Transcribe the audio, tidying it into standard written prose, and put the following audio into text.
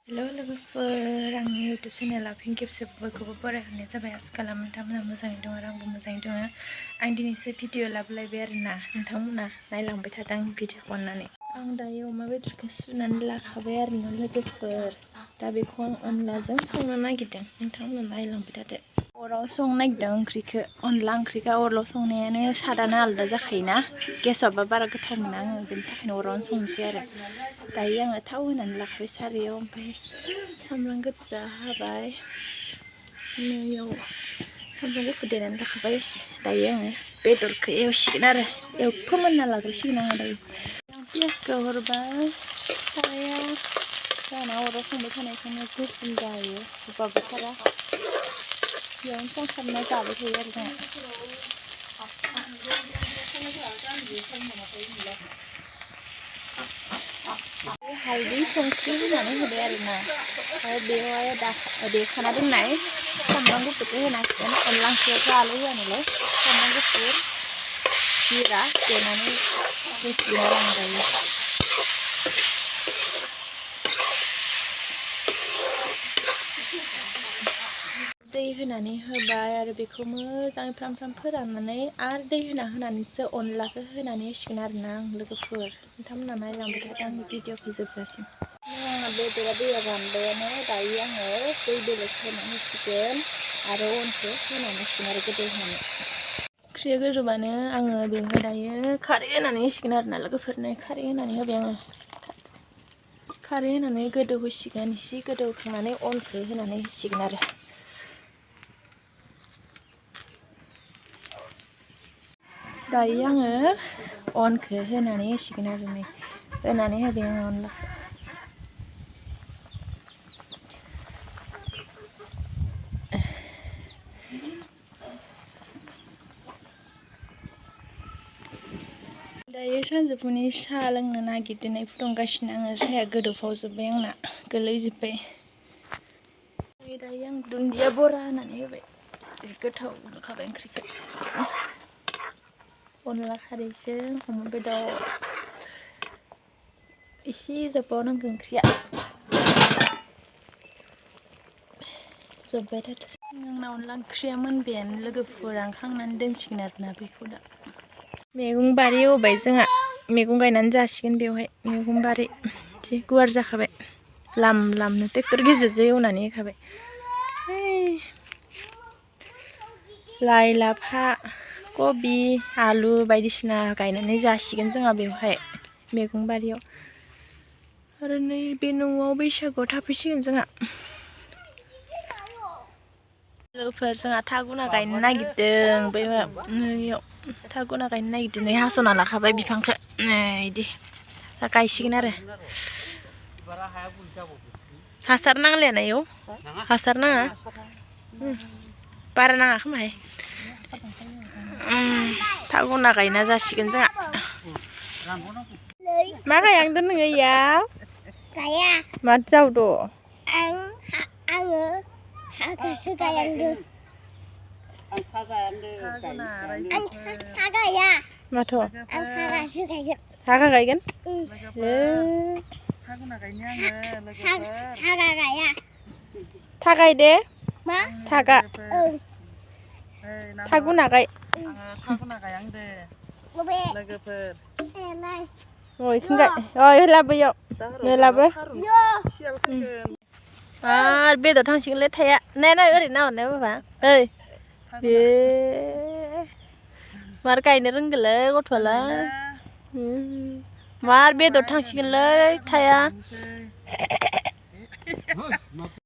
Hello लोगोफोर आंनि YouTube चेनेलाव फिन खेबसे बयखौबो बरायहरनाय जाबाय। आसा खालामो नोंथांमोनहा मोजाङै दं आरो आंबो मोजाङै दङ। आं दिनैसो भिडिअ लाबोलायबाय आरोना, नोंथांमोना नायलांबाय थादों आंनि भिडिअखौ अननानै। आं दायो अमा बेदरखौ सुनानै लाखाबाय आरोना लोगोफोर। दा बेखौ आं अनलाजों संनो नागिरदों, नोंथांमोना नायलांबाय थादो। अराव संनो नागिरदों ओंख्रिखौ, अनला ओंख्रिखौ अराव संनायानो सादानो आलादा जाखायोना, गेसावबा बारा गोथाव मोना आङो, बेनि थाखायनो अरावनो संनोसै आरो। दायो आङो थाव होनानै लाखाबाय सारायाव, ओमफ्राय सामब्राम गोजा हाबाय, नैयाव सामब्राम गुफुर देनानै लाखाबाय। दायो आङो बेदरखौ एवसिगोन आरो, फोमोनना लाग्रोसिगोन आङो दायो। आं पियासखौ हरबाय, साराया जाना अराव संबाय थानायखायनो गोसोम जायो, गोबाबथारा बेयावनो संसाबना जाबाय थायो आरो जोंहा। हालदै संख्रि होनानै होबाय आरोना, ओमफ्राय बेवहाय देखाना दोननाय सामब्राम गुफुरखौ होना होसिगोन। अनला ओंख्रियावथ' आलु होआ नालाय, सामब्राम गुफुर जिरा देनानै होसिगोन आरो आं दायो। दै होनानै होबाय आरो बेखौ मोजाङै फ्राम फ्राम फोराननानै आरो दै होनानैसो अनलाखौ होनानै होसिगोन आरोना आं लोगोफोर। नोंथांमोना नायलांबाय थादों आंनि भिडिअखौ जोबजासिम। आंना बेदरा दैया रानबायानो, दायो आङो दै बेलेग होनानै होसिगोन आरो अनखौ होनानै होसिगोन आरो गोदौ होनानै। ओंख्रिया गोदौबानो आङो बेवहाय दायो खारै होनानै होसिगोन आरोना लोगोफोरनो। खारै होनानै होबाय आङो, खारै होनानै गोदौ होसिगोन। एसे गोदौखांनानै अनखौ होनानै होसिगोन आरो। दायो आङो अनखौ होनानै होसिगोन आरो, नै होनानै होबाय आङो अनलाखौ। दायो सानजौफुनि साहा लोंनो नागिरदों, फुदुंगासिनो आङो। साहाया गोदौफावजोब्बाय आंना, गोलैजोब्बाय। दायो आं दुन्दिया बरा होनानै होबाय, जि गोथाव नुखाबाय ओंख्रिखौ। अनला खारैजों अमा बेदर, एसे जोबबावनांगौ ओंख्रिया, जोब्बाय थाथोंसै। आंना अनला ओंख्रिया मोनबायानो लोगोफोर, आं खांनानै दोनसिगोन आरोना बेखौ दा। मैगं बारि एवबाय जोंहा, मैगं गायनानै जासिगोन बेवहाय। मैगं बारि एसे गुवार जाखाबाय, लाम लामनो ट्रेक्टर गेजेरजों एवनानै होखाबाय। लाइ लाफा कबि आलु बायदिसिना गायनानै जासिगोन जोंहा बेवहाय मैगं बारियाव। आरो नै बे न'आव बैसागुआव थाफैसिगोन जोंहा। लोगोफोर जोंहा थागुना गायनो नागिरदों, बैयाव थागुना गायनो नागिरदों। नै हास'ना लाखाबाय बिफांखौ, इदि गायसिगोन आरो। हासार नांलायाना इयाव, हासार नाङा, बारा नाङा खोमाहाय। थागुना गायना जासिगोन जोंहा। मा गायहांदों नोङो इयाव? गाया। माथो जावद'? आङो हागासो गायहांदों। आं था गायहांदों। था गाया। माथो? आं हागासो गायगोन। हागा गायगोन? थागुना गायनो आङो लोगोफोर। हागा गाया। था गायदे। मा? थागा। थागुना गाय। आङो थागुना गायहांदों लोगोफोर। इखौनो गाय, ओइ लाबो इयाव, नै लाबो। आरो बेदर थांसिगोनलै थाया। नाय ओरैनो नाहरनाय बाबा, ओइ ए मार गायनो रोंगोलै गथ'आलाय। मार बेदर थांसिगोनलै थाया।